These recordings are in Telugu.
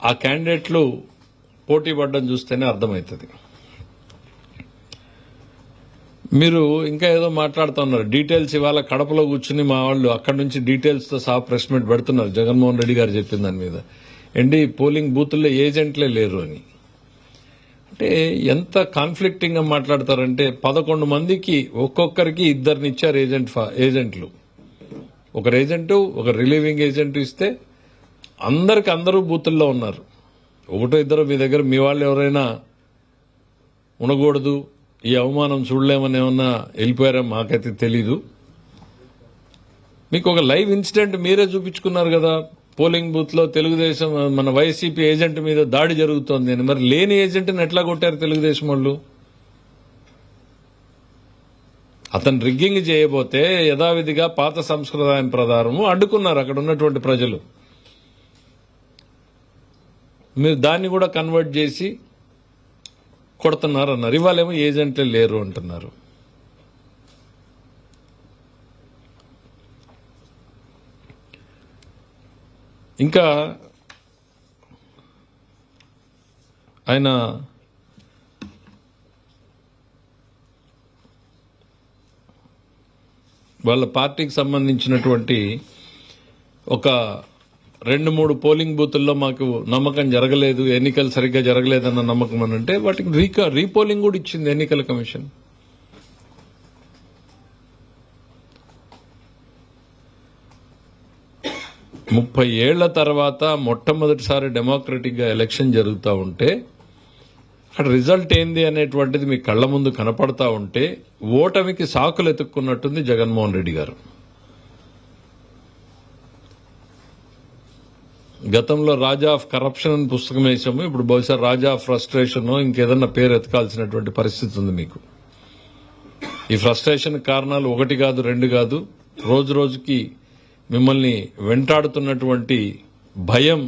ఆ క్యాండిడేట్లు పోటీ పడ్డం చూస్తేనే అర్థమవుతుంది. మీరు ఇంకా ఏదో మాట్లాడుతున్నారు, డీటెయిల్స్ ఇవాళ కడపలో కూర్చుని మా వాళ్ళు అక్కడి నుంచి డీటెయిల్స్ తో సహా ప్రెస్ మీట్ పెడుతున్నారు. జగన్మోహన్ రెడ్డి గారు చెప్పిన దాని మీద ఏంటి పోలింగ్ బూతుల్లో ఏజెంట్లే లేరు అని. అంటే ఎంత కాన్ఫ్లిక్టింగ్ గా మాట్లాడతారంటే 11 మందికి ఒక్కొక్కరికి ఇద్దరిని ఇచ్చారు ఏజెంట్లు. ఒకరు ఏజెంటు, ఒక రిలీవింగ్ ఏజెంట్ ఇస్తే అందరూ బూతుల్లో ఉన్నారు. ఒకటో ఇద్దరు మీ దగ్గర మీ వాళ్ళు ఎవరైనా ఉండకూడదు, ఈ అవమానం చూడలేమని ఏమన్నా వెళ్ళిపోయారా మాకైతే తెలీదు. మీకు ఒక లైవ్ ఇన్సిడెంట్ మీరే చూపించుకున్నారు కదా, పోలింగ్ బూత్ లో తెలుగుదేశం మన వైసీపీ ఏజెంట్ మీద దాడి జరుగుతోంది అని. మరి లేని ఏజెంట్ని ఎట్లా కొట్టారు తెలుగుదేశం వాళ్ళు? అతను రిగ్గింగ్ చేయబోతే యథావిధిగా పాత సంస్కృతాయం ప్రకారము అడ్డుకున్నారు అక్కడ ఉన్నటువంటి ప్రజలు. మీరు దాన్ని కూడా కన్వర్ట్ చేసి కొడుతున్నారు అన్నారు. ఇవాళేమో ఏజెంట్లే లేరు అంటున్నారు. ఇంకా ఆయన వాళ్ళ పార్టీకి సంబంధించినటువంటి ఒక 2-3 పోలింగ్ బూతుల్లో మాకు నమ్మకం జరగలేదు, ఎన్నికలు సరిగ్గా జరగలేదన్న నమ్మకం అని అంటే వాటికి రీపోలింగ్ కూడా ఇచ్చింది ఎన్నికల కమిషన్. ముప్పై ఏళ్ల తర్వాత మొట్టమొదటిసారి డెమోక్రటిక్ గా ఎలక్షన్ జరుగుతూ ఉంటే అక్కడ రిజల్ట్ ఏంది అనేటువంటిది మీ కళ్ల ముందు కనపడతా ఉంటే ఓటమికి సాకులు ఎత్తుక్కున్నట్టుంది జగన్మోహన్ రెడ్డి గారు. గతంలో రాజా ఆఫ్ కరప్షన్ అని పుస్తకం వేసాము, ఇప్పుడు బహుశా రాజా ఆఫ్ ఫ్రస్ట్రేషన్ ఇంకేదన్నా పేరు ఎత్తుకాల్సినటువంటి పరిస్థితి ఉంది మీకు. ఈ ఫ్రస్ట్రేషన్ కారణాలు 1 కాదు 2 కాదు, రోజు రోజుకి మిమ్మల్ని వెంటాడుతున్నటువంటి భయం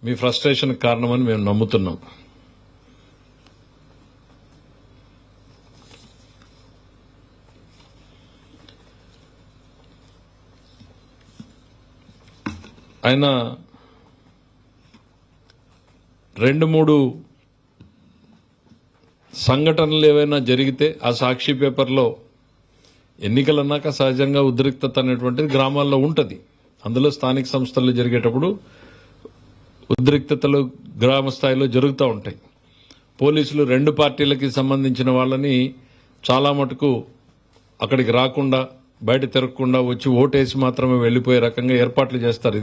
మీ ఫ్రస్ట్రేషన్ కారణమని మేము నమ్ముతున్నాం. ఆయన 2-3 సంఘటనలు ఏవైనా జరిగితే ఆ సాక్షి పేపర్లో ఎన్నికలన్నాక సహజంగా ఉద్రిక్తత అనేటువంటిది గ్రామాల్లో ఉంటుంది. అందులో స్థానిక సంస్థల్లో జరిగేటప్పుడు ఉద్రిక్తతలు గ్రామ స్థాయిలో జరుగుతూ ఉంటాయి. పోలీసులు 2 పార్టీలకి సంబంధించిన వాళ్ళని చాలా మటుకు అక్కడికి రాకుండా బయట తిరగకుండా వచ్చి ఓటేసి మాత్రమే వెళ్లిపోయే రకంగా ఏర్పాట్లు చేస్తారు.